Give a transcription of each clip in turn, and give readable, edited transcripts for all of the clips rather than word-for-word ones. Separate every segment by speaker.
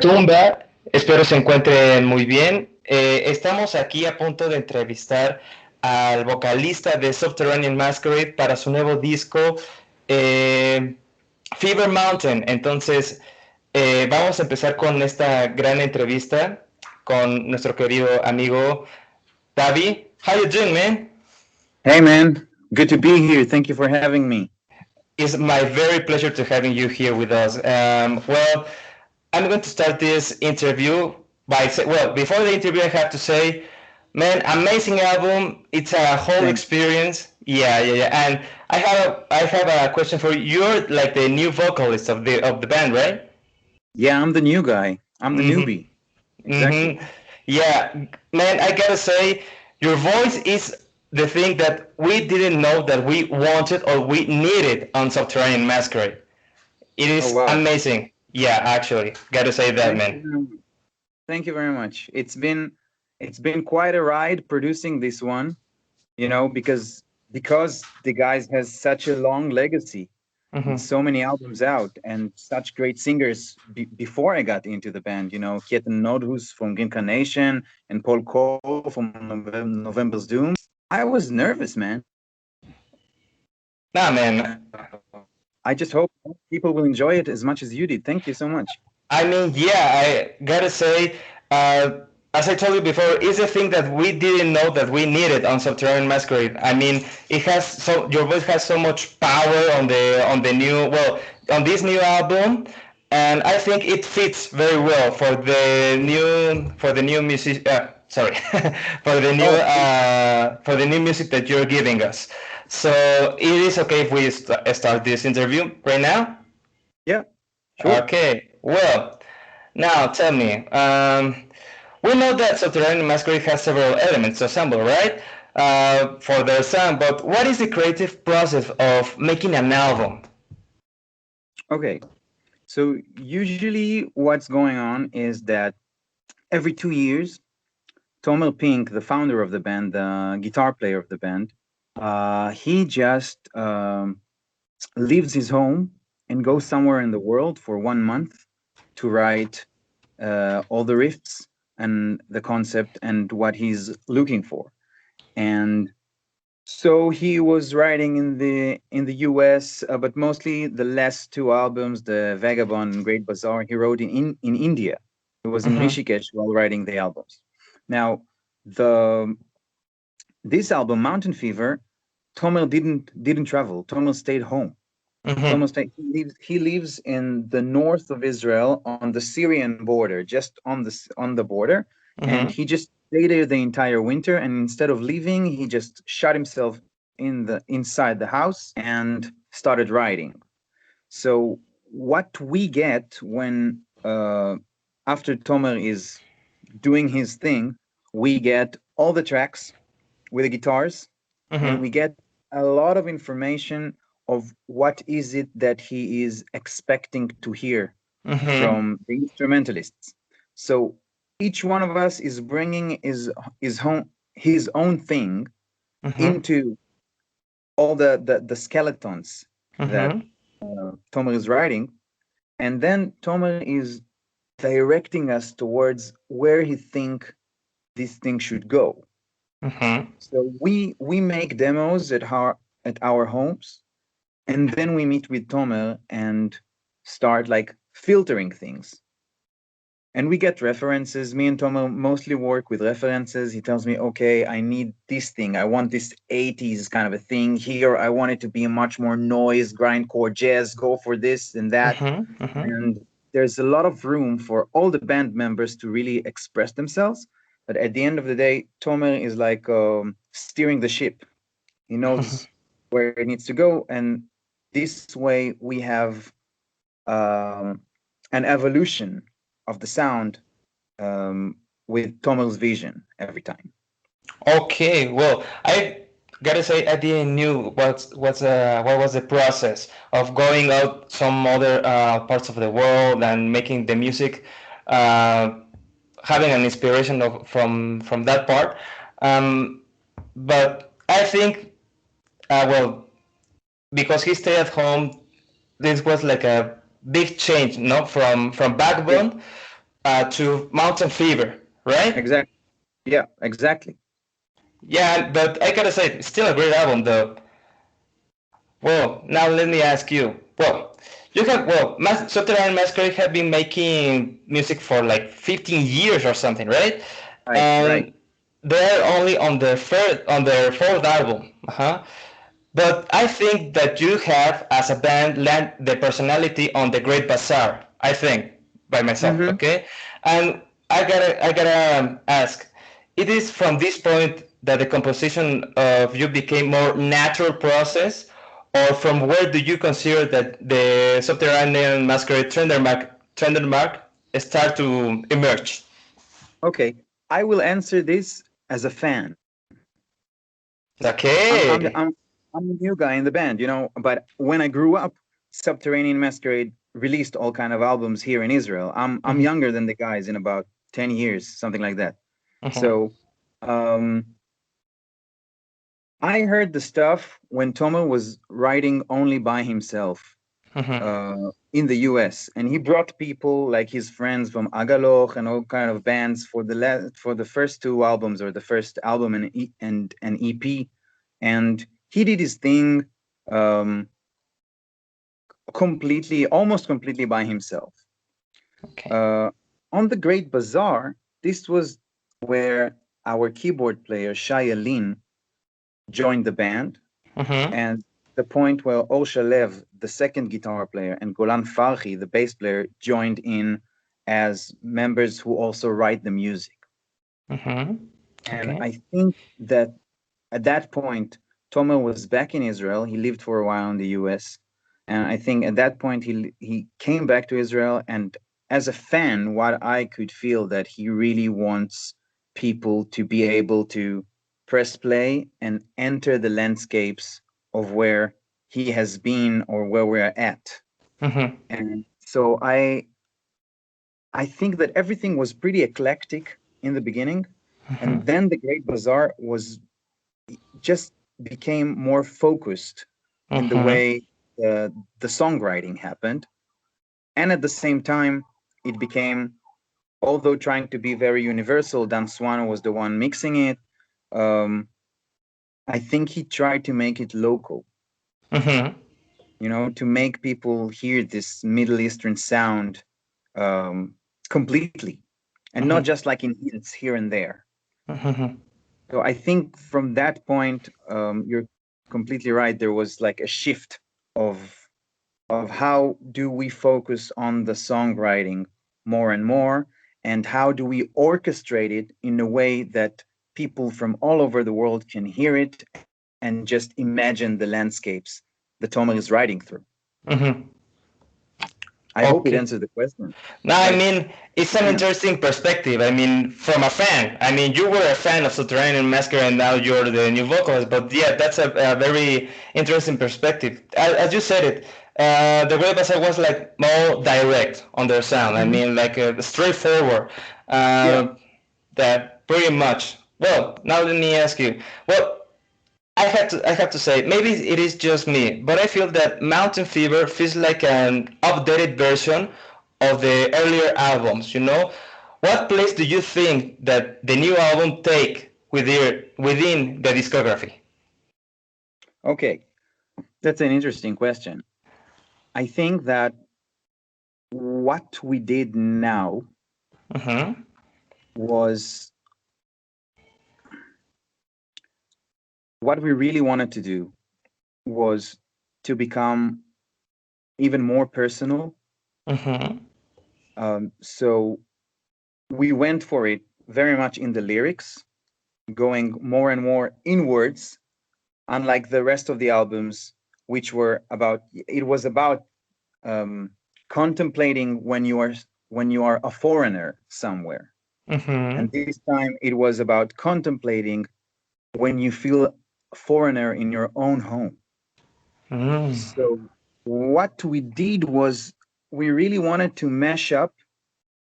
Speaker 1: Tumba, espero se encuentren muy bien. Estamos aquí a punto de entrevistar al vocalista de Subterranean Masquerade para su nuevo disco Fever Mountain. Entonces, vamos a empezar con esta gran entrevista con nuestro querido amigo Davi. How you doing, man?
Speaker 2: Hey, man. Good to be here. Thank you for having me.
Speaker 1: It's my very pleasure to having you here with us. Well, I'm going to start this interview by before the interview, I have to say, man, amazing album. It's a whole
Speaker 2: Thanks.
Speaker 1: experience. Yeah. And I have a question for you. You're like the new vocalist of the band, right?
Speaker 2: Yeah, I'm the new guy. I'm the newbie. Exactly.
Speaker 1: Yeah, man, I gotta say, your voice is the thing that we didn't know that we wanted or we needed on Subterranean Masquerade. It is amazing. Yeah, actually, gotta say that, man.
Speaker 2: Thank you very much. It's been quite a ride producing this one, because the guys has such a long legacy, and so many albums out, and such great singers before I got into the band. Ketan Nodhus from Reincarnation and Paul Cole from November's Doom. I was nervous, man.
Speaker 1: Nah, man.
Speaker 2: I just hope people will enjoy it as much as you did. Thank you so much.
Speaker 1: I mean, yeah, I gotta say, as I told you before, it's a thing that we didn't know that we needed on Subterranean Masquerade. I mean, your voice has so much power on this new album, and I think it fits very well for the new music. Sorry, for the new music that you're giving us. So it is okay if we start this interview right now?
Speaker 2: Yeah, sure.
Speaker 1: Okay, well, now tell me, we know that Subterranean Masquerade has several elements to assemble, right? For their sound, but what is the creative process of making an album?
Speaker 2: Okay, so usually what's going on is that every 2 years, Tomer Pink, the founder of the band, the guitar player of the band, he just leaves his home and goes somewhere in the world for 1 month to write all the riffs and the concept and what he's looking for. And so he was writing in the US, but mostly the last 2 albums, the Vagabond and Great Bazaar, he wrote in India. He was in Rishikesh while writing the albums. Now, this album, Mountain Fever, Tomer didn't travel. Tomer stayed home. He lives in the north of Israel on the Syrian border, just on the border, and he just stayed there the entire winter. And instead of leaving, he just shut himself inside the house and started writing. So what we get when after Tomer is doing his thing, we get all the tracks with the guitars, and we get a lot of information of what is it that he is expecting to hear from the instrumentalists. So each one of us is bringing his own thing into all the skeletons that Tomer is writing, and then Tomer is directing us towards where he think this thing should go. So we make demos at our homes, and then we meet with Tomer and start like filtering things. And we get references. Me and Tomer mostly work with references. He tells me, okay, I need this thing. I want this 80s kind of a thing here. I want it to be much more noise, grindcore, jazz, go for this and that. And there's a lot of room for all the band members to really express themselves. But at the end of the day, Tomer is like steering the ship. He knows where it needs to go. And this way we have an evolution of the sound with Tomer's vision every time.
Speaker 1: Okay, well, I gotta say I didn't knew what was the process of going out some other parts of the world and making the music, having an inspiration from that part. But I think, because he stayed at home, this was like a big change, no, from Backbone to Mountain Fever, right?
Speaker 2: Exactly. Yeah, exactly.
Speaker 1: Yeah, but I gotta say, it's still a great album, though. Well, now let me ask you. Well, Subterranean Masquerade have been making music for like 15 years or something, right?
Speaker 2: Right, right.
Speaker 1: And they're only on their fourth album. Uh-huh. But I think that you have, as a band, land the personality on the Great Bazaar. I think by myself,
Speaker 2: Mm-hmm.
Speaker 1: okay. And I gotta ask. It is from this point that the composition of you became more natural process, or from where do you consider that the Subterranean Masquerade Trendermark start to emerge?
Speaker 2: Okay, I will answer this as a fan. I'm I'm
Speaker 1: Okay.
Speaker 2: I'm I'm a new guy in the band, But when I grew up, Subterranean Masquerade released all kind of albums here in Israel. I'm
Speaker 1: Mhm.
Speaker 2: younger than the guys in about 10 years, something like that.
Speaker 1: Mhm.
Speaker 2: So um, I heard the stuff when Tomo was writing only by himself
Speaker 1: Mhm.
Speaker 2: in the U.S. and he brought people like his friends from Agaloch and all kind of bands for the first two albums or the first album and an EP, and he did his thing um, almost completely by himself.
Speaker 1: Okay.
Speaker 2: Uh, on the Great Bazaar, this was where our keyboard player Shai Alin joined the band,
Speaker 1: Mhm.
Speaker 2: and the point where Osha Lev, the second guitar player, and Golan Farhi, the bass player, joined in as members who also write the music.
Speaker 1: Mhm.
Speaker 2: And
Speaker 1: Okay.
Speaker 2: I think that at that point, Tomer was back in Israel. He lived for a while in the US. And I think at that point, he came back to Israel. And as a fan, what I could feel that he really wants people to be able to press play and enter the landscapes of where he has been or where we're at.
Speaker 1: Mhm.
Speaker 2: And so I think that everything was pretty eclectic in the beginning. And
Speaker 1: Mhm.
Speaker 2: then the Great Bazaar was just became more focused in the
Speaker 1: Mhm.
Speaker 2: way the songwriting happened. And at the same time, it became, although trying to be very universal, Dan Suano was the one mixing it. Um, I think he tried to make it local,
Speaker 1: Mhm.
Speaker 2: to make people hear this Middle Eastern sound um, completely, and not
Speaker 1: Mhm.
Speaker 2: just like in hints here and there.
Speaker 1: Mhm.
Speaker 2: So I think from that point, you're completely right. There was like a shift of how do we focus on the songwriting more and more, and how do we orchestrate it in a way that people from all over the world can hear it and just imagine the landscapes that Tomer is writing through.
Speaker 1: Mhm.
Speaker 2: I hope it
Speaker 1: Okay.
Speaker 2: answers the question.
Speaker 1: No, I
Speaker 2: Like,
Speaker 1: mean, it's an
Speaker 2: yeah.
Speaker 1: interesting perspective. I mean, from a fan. I mean, you were a fan of Subterranean Masquerade and now you're the new vocalist. But yeah, that's a very interesting perspective. As you said it, the Great Bazaar was like more direct on their sound. I
Speaker 2: Mhm.
Speaker 1: mean, like straightforward.
Speaker 2: Yeah.
Speaker 1: Uh, that pretty much. Well, now let me ask you. Well, I have to say, maybe it is just me, but I feel that Mountain Fever feels like an updated version of the earlier albums. What place do you think that the new album take within the discography?
Speaker 2: Okay. That's an interesting question. I think that what we did now
Speaker 1: Mm-hmm.
Speaker 2: was what we really wanted to do was to become even more personal.
Speaker 1: Mm-hmm.
Speaker 2: So we went for it very much in the lyrics, going more and more inwards, unlike the rest of the albums, which were it was about um, contemplating when you are a foreigner somewhere.
Speaker 1: Mm-hmm.
Speaker 2: And this time it was about contemplating when you feel a foreigner in your own home.
Speaker 1: Mm-hmm.
Speaker 2: So what we did was we really wanted to mash up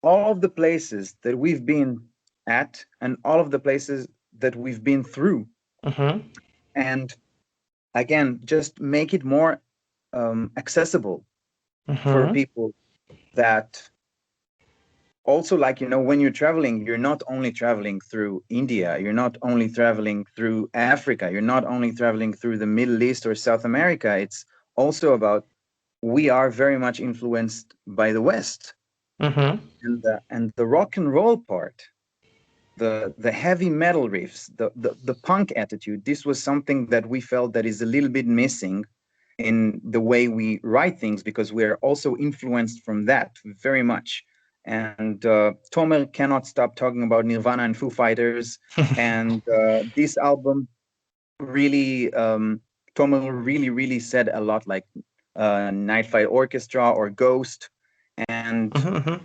Speaker 2: all of the places that we've been at and all of the places that we've been through,
Speaker 1: Mm-hmm.
Speaker 2: and again just make it more accessible for
Speaker 1: Mm-hmm.
Speaker 2: people that also, like, when you're traveling, you're not only traveling through India, you're not only traveling through Africa, you're not only traveling through the Middle East or South America. It's also about, we are very much influenced by the West.
Speaker 1: Mm-hmm.
Speaker 2: And the rock and roll part, the heavy metal riffs, the punk attitude, this was something that we felt that is a little bit missing in the way we write things, because we're also influenced from that very much. And Tomer cannot stop talking about Nirvana and Foo Fighters. And this album really, Tomer really said a lot, like Night Flight Orchestra or Ghost. And
Speaker 1: Mm-hmm.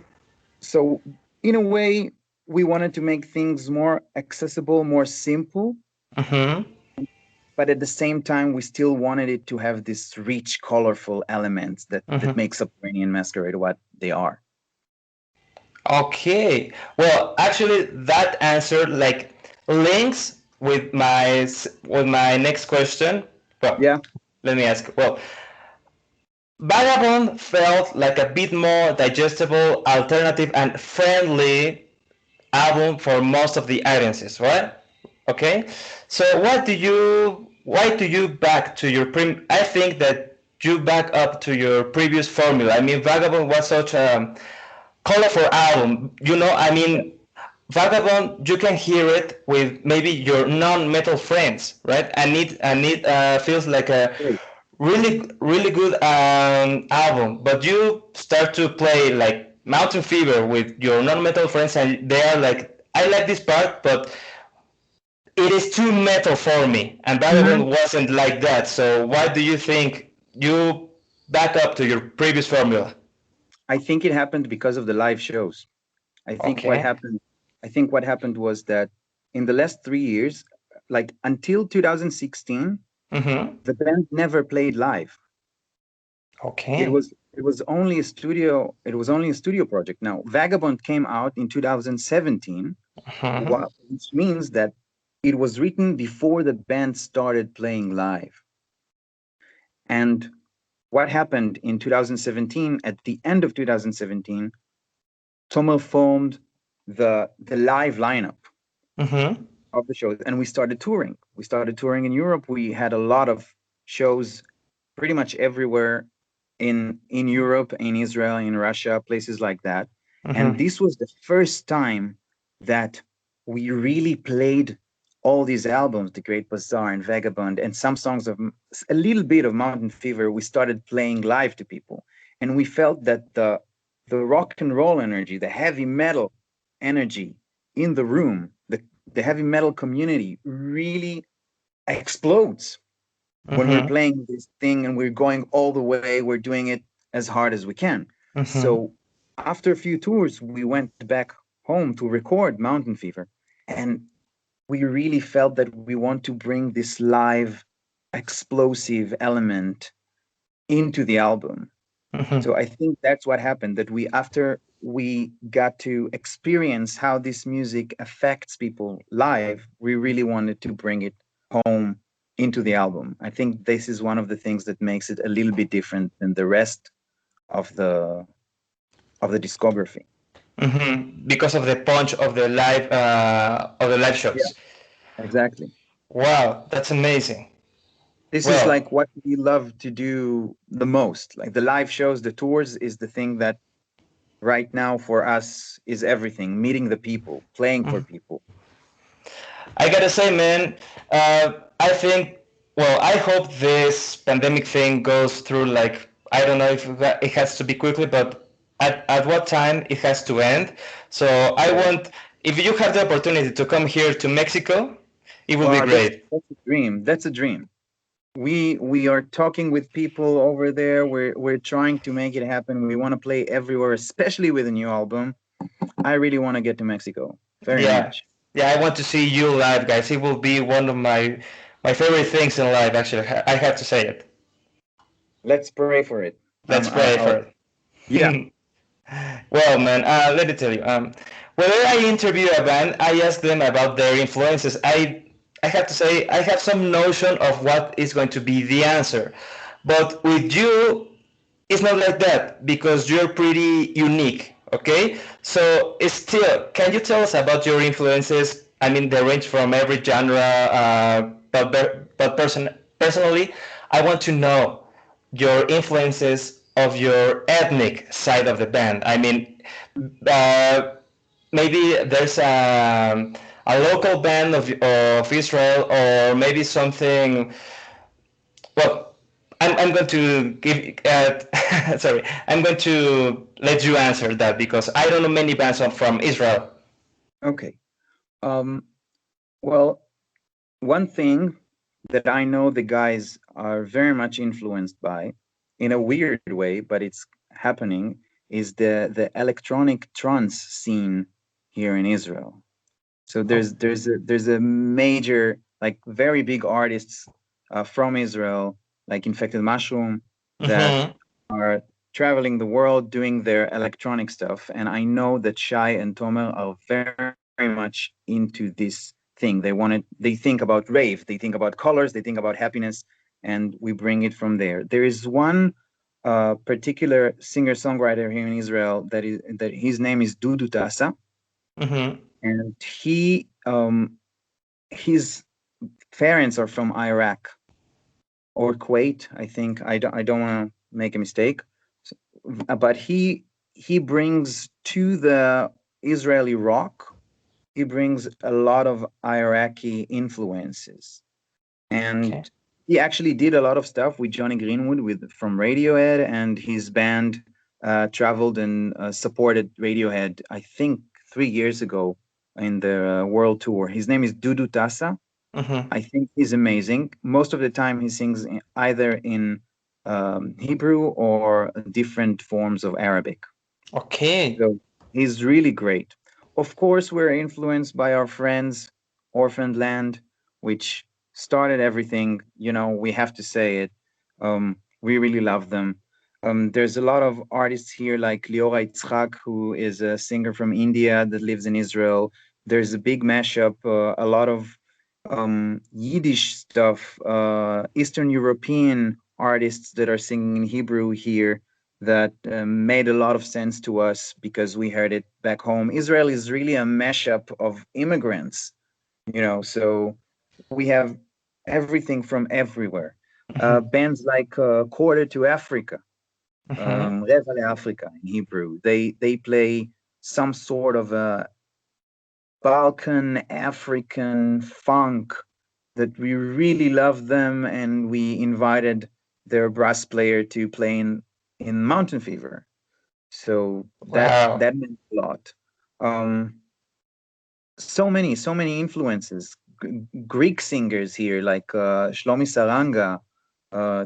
Speaker 2: so in a way, we wanted to make things more accessible, more simple.
Speaker 1: Mm-hmm.
Speaker 2: But at the same time, we still wanted it to have this rich, colorful elements that make Subterranean Masquerade what they are.
Speaker 1: Okay. Well, actually, that answer like links with my next question. Well,
Speaker 2: Yeah.
Speaker 1: let me ask. Well, Vagabond felt like a bit more digestible, alternative, and friendly album for most of the audiences, right? Okay. So why do you back to your I think that you back up to your previous formula. I mean, Vagabond was such a colorful album. I mean, Vagabond, you can hear it with maybe your non-metal friends, right? And it feels like a really good album. But you start to play like Mountain Fever with your non-metal friends, and they are like, I like this part, but it is too metal for me. And Vagabond wasn't like that. So why do you think you back up to your previous formula?
Speaker 2: I think it happened because of the live shows. I think what happened was that in the last 3 years, like until 2016, the band never played live.
Speaker 1: Okay.
Speaker 2: It was only a studio project. Now, Vagabond came out in 2017, which means that it was written before the band started playing live. And what happened in 2017, at the end of 2017, Tomer formed the live lineup of the shows, and we started touring. We started touring in Europe. We had a lot of shows pretty much everywhere in Europe, in Israel, in Russia, places like that. And this was the first time that we really played all these albums, The Great Bazaar and Vagabond, and some songs of a little bit of Mountain Fever. We started playing live to people, and we felt that the rock and roll energy, the heavy metal energy in the room, the heavy metal community really explodes when we're playing this thing, and we're going all the way. We're doing it as hard as we can. So after a few tours, we went back home to record Mountain Fever, and we really felt that we want to bring this live explosive element into the album. So I think that's what happened, that after we got to experience how this music affects people live, we really wanted to bring it home into the album. I think this is one of the things that makes it a little bit different than the rest of the discography.
Speaker 1: Because of the punch of the live shows.
Speaker 2: Yeah, exactly.
Speaker 1: Wow, that's amazing.
Speaker 2: This is like what we love to do the most. Like the live shows, the tours is the thing that right now for us is everything. Meeting the people, playing for people.
Speaker 1: I gotta say, man, I think, I hope this pandemic thing goes through, like, I don't know if it has to be quickly, but at what time it has to end. So I want, if you have the opportunity to come here to Mexico, it would be great.
Speaker 2: That's a dream. That's a dream. We are talking with people over there. We're trying to make it happen. We want to play everywhere, especially with a new album. I really want to get to Mexico very much.
Speaker 1: Yeah, I want to see you live, guys. It will be one of my favorite things in life, actually. I have to say it.
Speaker 2: Let's pray for it.
Speaker 1: Let's pray for it.
Speaker 2: Yeah.
Speaker 1: Well, man, let me tell you. Whenever I interview a band, I ask them about their influences. I have to say, I have some notion of what is going to be the answer. But with you, it's not like that, because you're pretty unique, okay? So, still, can you tell us about your influences? I mean, they range from every genre, but personally, I want to know your influences of your ethnic side of the band. I mean, uh, maybe there's a local band of Israel, or maybe something. Well, I'm going to give. Sorry, I'm going to let you answer that because I don't know many bands from Israel.
Speaker 2: Okay. Um, well, one thing that I know the guys are very much influenced by, in a weird way, but it's happening, is the electronic trance scene here in Israel. So there's a major, like, very big artists from Israel, like Infected Mushroom, that
Speaker 1: Mm-hmm.
Speaker 2: are traveling the world doing their electronic stuff. And I know that Shai and Tomer are very much into this thing. They think about rave, they think about colors, they think about happiness, and we bring it from there. There is one particular singer-songwriter here in Israel that his name is Dudu Tassa,
Speaker 1: Mm-hmm.
Speaker 2: and his parents are from Iraq or Kuwait, I think. I don't want to make a mistake. But he brings to the Israeli rock, he brings a lot of Iraqi influences.
Speaker 1: Okay.
Speaker 2: And he actually did a lot of stuff with Johnny Greenwood from Radiohead, and his band traveled and supported Radiohead, I think 3 years ago in the world tour. His name is Dudu Tassa.
Speaker 1: Mm-hmm.
Speaker 2: I think he's amazing. Most of the time, he sings either in Hebrew or different forms of Arabic.
Speaker 1: Okay.
Speaker 2: So he's really great. Of course, we're influenced by our friends, Orphaned Land, which started everything. We have to say it. We really love them. There's a lot of artists here like Liora Itzhak, who is a singer from India that lives in Israel. There's a big mashup, a lot of Yiddish stuff, Eastern European artists that are singing in Hebrew here that made a lot of sense to us because we heard it back home. Israel is really a mashup of immigrants, so we have everything from everywhere.
Speaker 1: Mm-hmm.
Speaker 2: Bands like Quarter to Africa,
Speaker 1: Mm-hmm.
Speaker 2: Reva Africa in Hebrew, they play some sort of a Balkan African funk that we really love them, and we invited their brass player to play in Mountain Fever. So
Speaker 1: Wow.
Speaker 2: that meant a lot. Um, so many influences. Greek singers here like Shlomi Saranga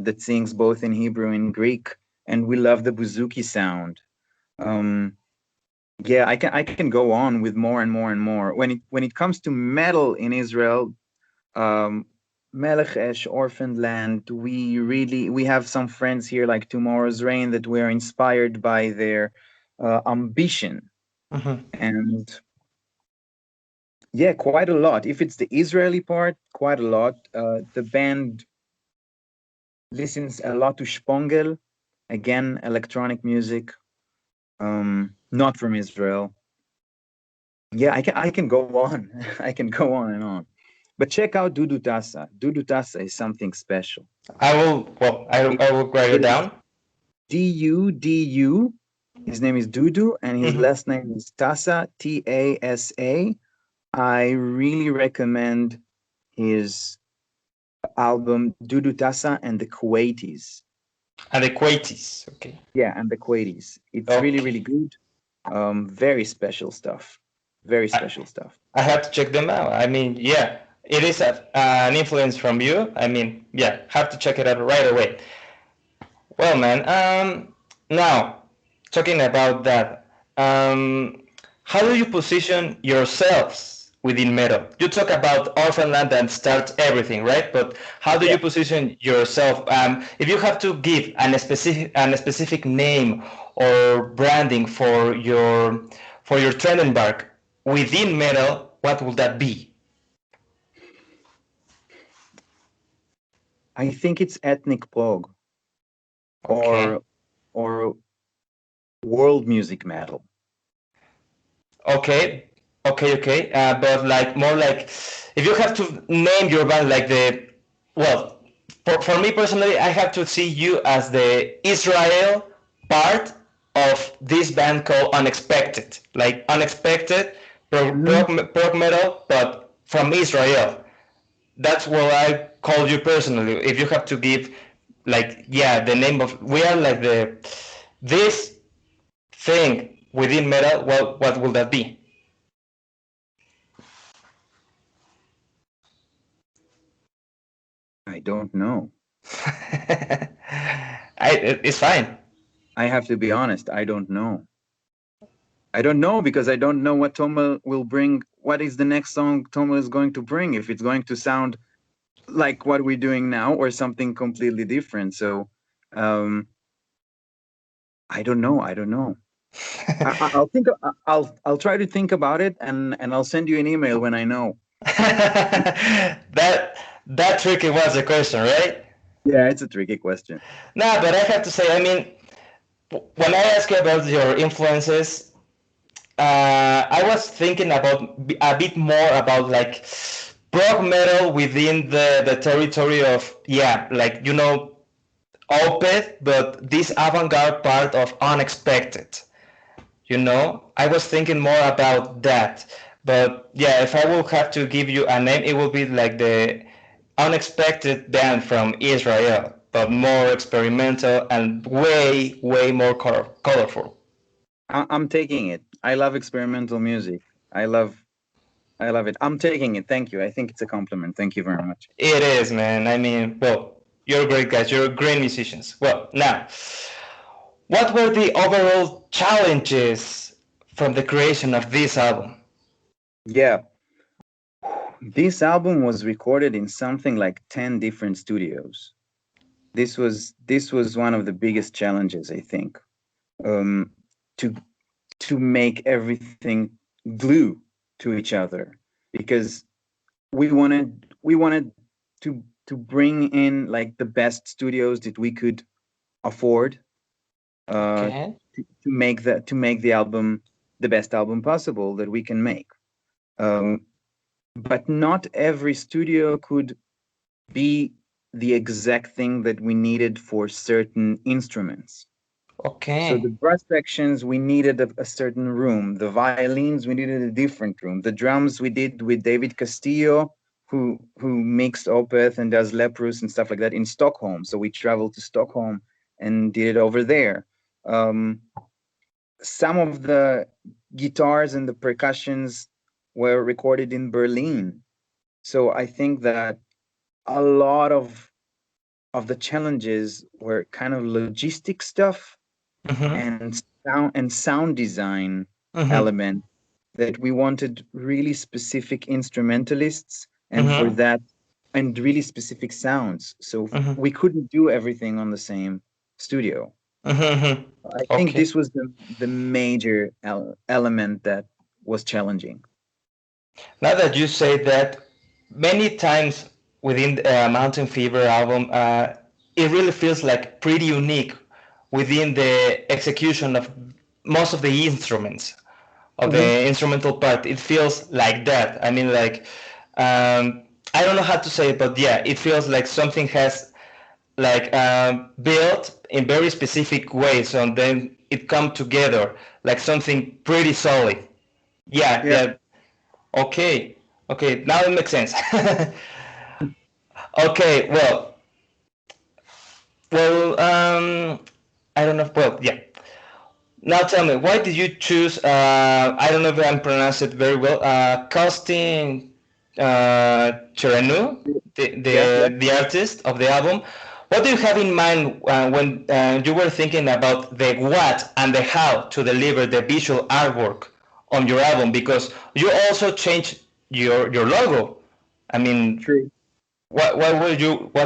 Speaker 2: that sings both in Hebrew and Greek, and we love the bouzouki sound. Um, yeah, I can go on with more and more and more. When it comes to metal in Israel, um, Melech Esh, Orphaned Land, we have some friends here like Tomorrow's Rain that were inspired by their ambition.
Speaker 1: Mm-hmm.
Speaker 2: And yeah, quite a lot. If it's the Israeli part, quite a lot. The band listens a lot to Spongel, again, electronic music, not from Israel. Yeah, I can go on. I can go on and on. But check out Dudu Tassa. Dudu Tassa is something special.
Speaker 1: I will. Well,
Speaker 2: It,
Speaker 1: I will write it
Speaker 2: it is
Speaker 1: down.
Speaker 2: Dudu. His name is Dudu, and his
Speaker 1: Mm-hmm.
Speaker 2: last name is Tassa, Tasa. I really recommend his album Dudu Tassa and the Kuwaitis.
Speaker 1: And the Quaties. Okay.
Speaker 2: Yeah, and the Kuwaitis. It's really, really
Speaker 1: Okay.
Speaker 2: good. Very special stuff. Very
Speaker 1: I,
Speaker 2: special stuff.
Speaker 1: I have to check them out. I mean, yeah, it is an influence from you. I mean, yeah, have to check it out right away. Well, man. Now talking about that, how do you position yourselves within metal? You talk about Orphanland and start everything, right? But how do
Speaker 2: Yeah.
Speaker 1: you position yourself? If you have to give an specific name or branding for your Trendenberg within metal, what would that be?
Speaker 2: I think it's ethnic prog
Speaker 1: Okay.
Speaker 2: or or world music metal.
Speaker 1: Okay, okay. But like more like, if you have to name your band like well, for me personally, I have to see you as the Israel part of this band called Unexpected, like Unexpected
Speaker 2: Mhm.
Speaker 1: prog metal, but from Israel. That's what I call you personally. If you have to give, like, yeah, the name of, we are like this thing within metal, what will that be?
Speaker 2: I don't know.
Speaker 1: It's fine.
Speaker 2: I have to be honest. I don't know. I don't know because I don't know what Toma will bring. What is the next song Toma is going to bring? If it's going to sound like what we're doing now or something completely different. So, um, I don't know. I don't know. I'll think. I'll try to think about it, and I'll send you an email when I know.
Speaker 1: That tricky was the question, right?
Speaker 2: Yeah, it's a tricky question.
Speaker 1: Nah, but I have to say, I mean, when I ask you about your influences, I was thinking about a bit more about like prog metal within the territory of, yeah, like, Opeth, but this avant-garde part of Unexpected. I was thinking more about that. But yeah, if I will have to give you a name, it will be like the Unexpected band from Israel, but more experimental and way more colorful.
Speaker 2: I'm taking it. I love experimental music. I love it. I'm taking it. Thank you. I think it's a compliment. Thank you very much.
Speaker 1: It is, man. I mean, well, you're great guys. You're great musicians. Well, now, what were the overall challenges from the creation of this album?
Speaker 2: Yeah, this album was recorded in something like 10 different studios. This was one of the biggest challenges, I think. Um, to to make everything glue to each other because we wanted to bring in like the best studios that we could afford uh
Speaker 1: Okay.
Speaker 2: to make the album the best album possible that we can make. But not every studio could be the exact thing that we needed for certain instruments. So the
Speaker 1: Okay.
Speaker 2: brass sections, we needed a certain room. The violins, we needed a different room. The drums, we did with David Castillo, who mixed Opeth and does Leprous and stuff like that in Stockholm. So we traveled to Stockholm and did it over there. Um, some of the guitars and the percussions were recorded in Berlin. So I think that a lot of the challenges were kind of logistic stuff
Speaker 1: Mm-hmm.
Speaker 2: and sound design
Speaker 1: Mm-hmm.
Speaker 2: element that we wanted really specific instrumentalists and for
Speaker 1: Mm-hmm.
Speaker 2: that and really specific sounds. So
Speaker 1: Mm-hmm.
Speaker 2: we couldn't do everything on the same studio.
Speaker 1: Mm-hmm.
Speaker 2: I think
Speaker 1: Okay.
Speaker 2: this was the major element that was challenging.
Speaker 1: Now that you say that, many times within the Mountain Fever album, it really feels like pretty unique within the execution of most of the instruments, of
Speaker 2: Mhm.
Speaker 1: the instrumental part. It feels like that. I mean, like, I don't know how to say it, but yeah, it feels like something has like built in very specific ways, and then it come together like something pretty solid. Yeah,
Speaker 2: Yeah.
Speaker 1: yeah. Okay, okay. Now it makes sense. Okay, well, I don't know. Well, yeah. Now tell me, why did you choose? I don't know if I'm pronouncing it very well. Costin Chioreanu,
Speaker 2: Yeah, yeah.
Speaker 1: the artist of the album. What do you have in mind when you were thinking about the what and the how to deliver the visual artwork on your album? Because you also changed your logo. I mean,
Speaker 2: True.
Speaker 1: what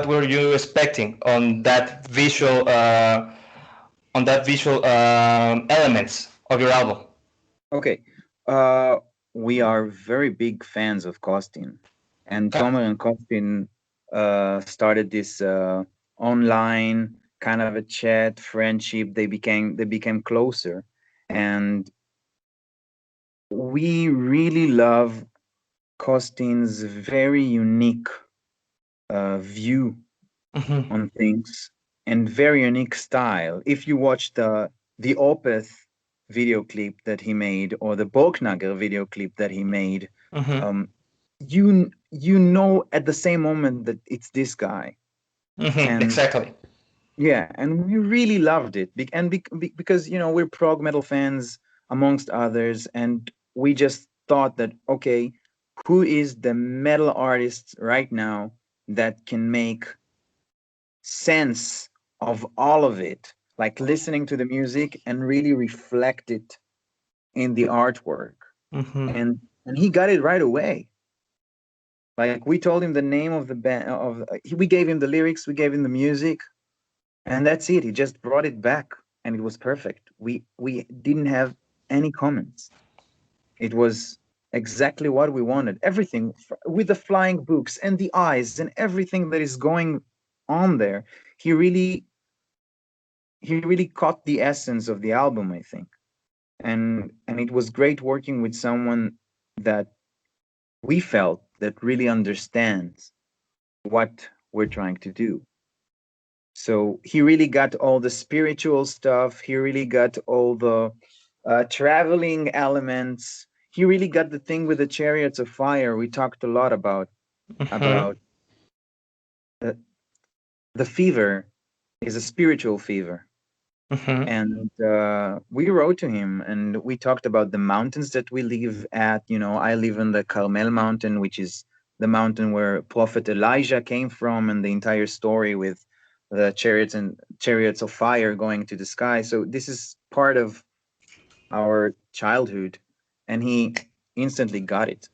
Speaker 1: were you expecting on that visual elements of your album?
Speaker 2: Okay. Uh, we are very big fans of Costin, and
Speaker 1: Ca-
Speaker 2: Tomer and Costin started this online kind of a chat friendship. They became closer, and we really love Costin's very unique view on things and very unique style. If you watch the Opeth video clip that he made or the Boknager video clip that he made, you know at the same moment that it's this guy. And
Speaker 1: exactly.
Speaker 2: yeah, and we really loved it, because we're prog metal fans amongst others, and we just thought that, okay, who is the metal artist right now that can make sense of all of it, like listening to the music and really reflect it in the artwork. And he got it right away. Like, we told him the name of the band, we gave him the lyrics, we gave him the music, and that's it. He just brought it back, and it was perfect. We didn't have any comments. It was exactly what we wanted. Everything with the flying books and the eyes and everything that is going on there. He really caught the essence of the album, I think. And it was great working with someone that we felt that really understands what we're trying to do. So he really got all the spiritual stuff. He really got all the traveling elements. He really got the thing with the chariots of fire. We talked a lot about the fever is a spiritual fever. And we wrote to him and we talked about the mountains that we live at. I live in the Carmel mountain, which is the mountain where Prophet Elijah came from, and the entire story with the chariots of fire going to the sky. So this is part of our childhood, and he instantly got it.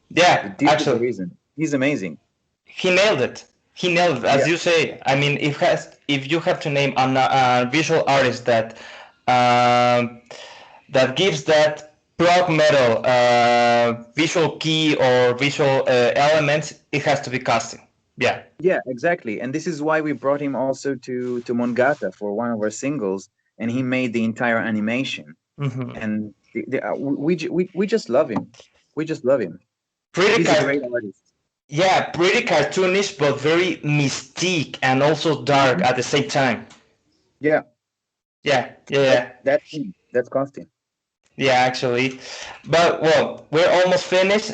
Speaker 1: Yeah,
Speaker 2: This is the
Speaker 1: actually,
Speaker 2: reason. He's amazing.
Speaker 1: he nailed it. He nailed it, as you say. I mean, if you have to name a visual artist that that gives that prog metal visual key or visual elements, it has to be Costin. Yeah.
Speaker 2: Yeah, exactly. And this is why we brought him also to Mongata for one of our singles, and he made the entire animation. And we just love him. We just love him. He's a great artist.
Speaker 1: Yeah, pretty cartoonish, but very mystique and also dark at the same time.
Speaker 2: Yeah.
Speaker 1: Yeah.
Speaker 2: That's Costin.
Speaker 1: Yeah, actually. But, well, we're almost finished.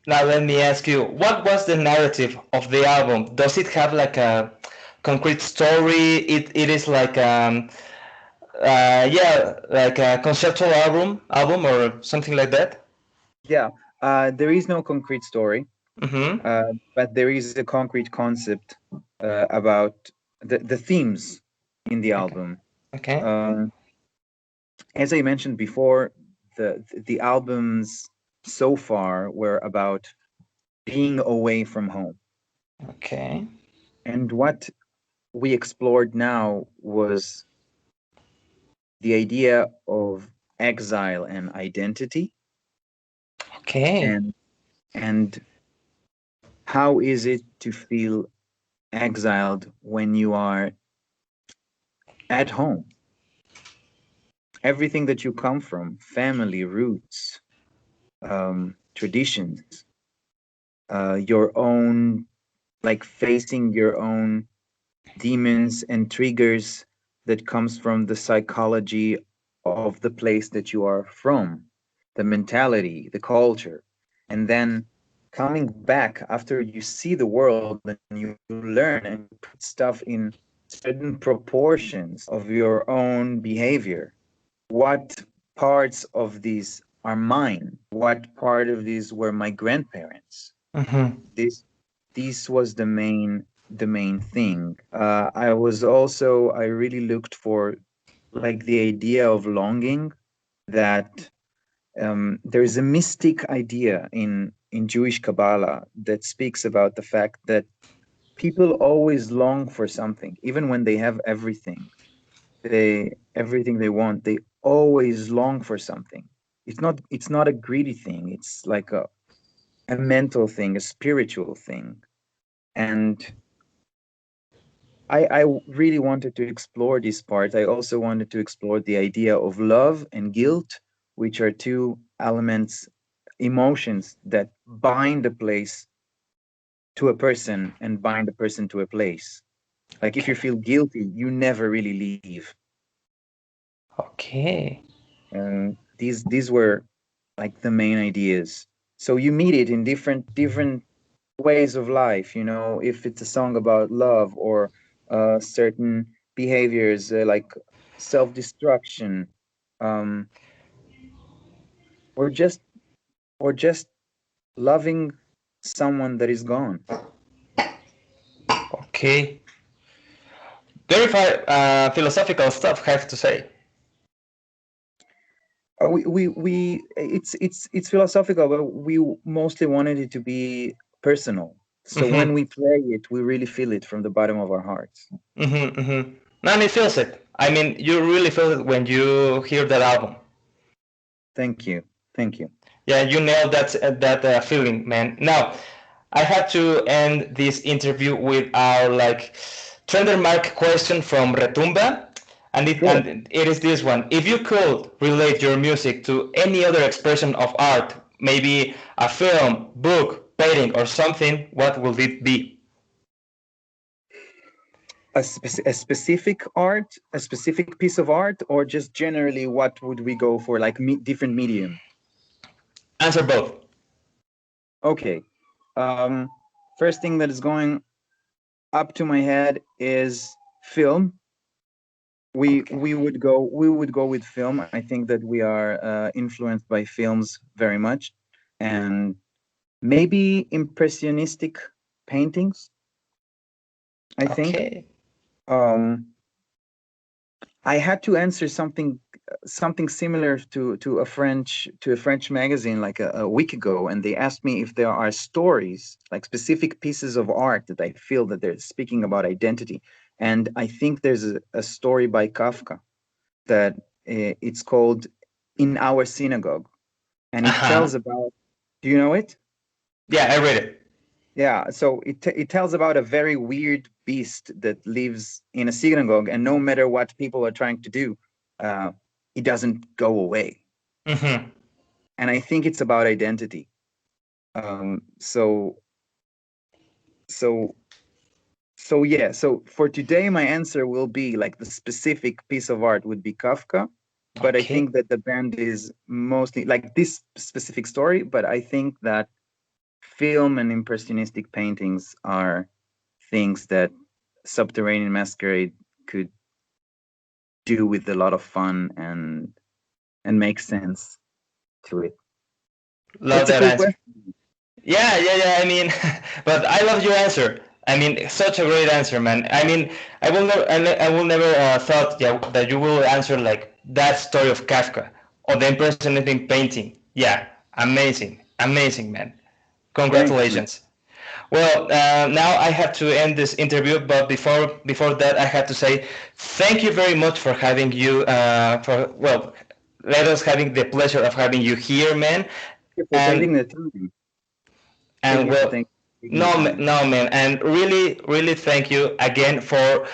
Speaker 1: Now let me ask you, what was the narrative of the album? Does it have like a concrete story? It is like like a conceptual album or something like that?
Speaker 2: Yeah. There is no concrete story. But there is a concrete concept about the themes in the album.
Speaker 1: Okay.
Speaker 2: As I mentioned before, the albums so far were about being away from home.
Speaker 1: Okay.
Speaker 2: And what we explored now was the idea of exile and identity.
Speaker 1: Okay.
Speaker 2: And how is it to feel exiled when you are at home? Everything that you come from, family, roots, traditions, your own, like facing your own demons and triggers that comes from the psychology of the place that you are from, the mentality, the culture, and then coming back after you see the world and you learn and put stuff in certain proportions of your own behavior. What parts of these are mine? What part of these were my grandparents? This was the main thing. I really looked for like the idea of longing, that there is a mystic idea in Jewish Kabbalah that speaks about the fact that people always long for something, even when they have everything. Everything they want, they always long for something. It's not a greedy thing. It's like a mental thing, a spiritual thing. And I really wanted to explore this part. I also wanted to explore the idea of love and guilt which are two elements, emotions that bind a place to a person and bind a person to a place. Like if you feel guilty, you never really leave.
Speaker 1: Okay.
Speaker 2: And these were like the main ideas. So you meet it in different ways of life. You know, if it's a song about love or certain behaviors like self-destruction, um, or just or just loving someone that is gone.
Speaker 1: Okay. Very philosophical stuff, I have to say.
Speaker 2: It's philosophical, but we mostly wanted it to be personal. So when we play it, we really feel it from the bottom of our hearts.
Speaker 1: And it feels it. I mean, you really feel it when you hear that album.
Speaker 2: Thank you.
Speaker 1: Yeah, you nailed that feeling, man. Now, I had to end this interview with our trademark question from Retumba, and it is this one: if you could relate your music to any other expression of art, maybe a film, book, painting, or something, what would it be?
Speaker 2: A specific art, a specific piece of art, or just generally, what would we go for, like different medium?
Speaker 1: Answer both.
Speaker 2: Okay. First thing that is going up to my head is film. We would go with film. I think that we are influenced by films very much, and maybe impressionistic paintings. I think.
Speaker 1: Okay.
Speaker 2: I had to answer something similar to a French magazine like a week ago, and they asked me if there are stories, like specific pieces of art that I feel that they're speaking about identity. And I think there's a story by Kafka that it's called "In Our Synagogue," and it tells about. Do you know it?
Speaker 1: Yeah, I read it.
Speaker 2: Yeah, so it tells about a very weird beast that lives in a synagogue, and no matter what people are trying to do, it doesn't go away. And I think it's about identity. So yeah. So for today, my answer will be like the specific piece of art would be Kafka, but I think that the band is mostly like this specific story. But I think that film and impressionistic paintings are things that Subterranean Masquerade could do with a lot of fun and make sense to it.
Speaker 1: Love that answer. Question. Yeah. I mean, but I love your answer. I mean, such a great answer, man. I mean, I will never thought that you will answer like that story of Kafka or the impressionistic painting. Yeah, amazing, man. Congratulations. Well, now I have to end this interview, but before that, I have to say thank you very much for having you. Let us having the pleasure of having you here, man.
Speaker 2: For taking the time.
Speaker 1: And no, man, and really thank you again for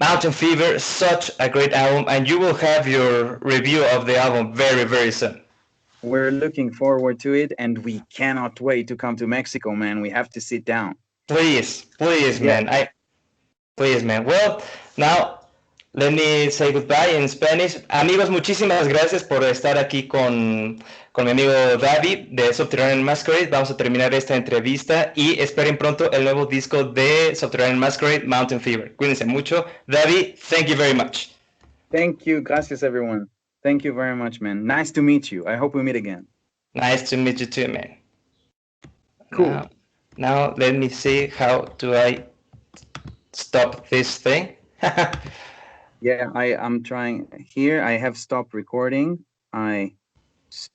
Speaker 1: Mountain Fever, such a great album, and you will have your review of the album very, very soon.
Speaker 2: We're looking forward to it, and we cannot wait to come to Mexico, man. We have to sit down.
Speaker 1: Please, man. Please, man. Well, now let me say goodbye in Spanish. Amigos, muchísimas gracias por estar aquí con mi amigo Davi de Subterranean Masquerade. Vamos a terminar esta entrevista y esperen pronto el nuevo disco de Subterranean Masquerade, Mountain Fever. Cuídense mucho. Davi, thank you very much.
Speaker 2: Thank you. Gracias, everyone. Thank you very much, man. Nice to meet you. I hope we meet again.
Speaker 1: Nice to meet you too, man.
Speaker 2: Cool.
Speaker 1: Now let me see, how do I stop this thing?
Speaker 2: Yeah, I'm trying here. I have stopped recording. I stop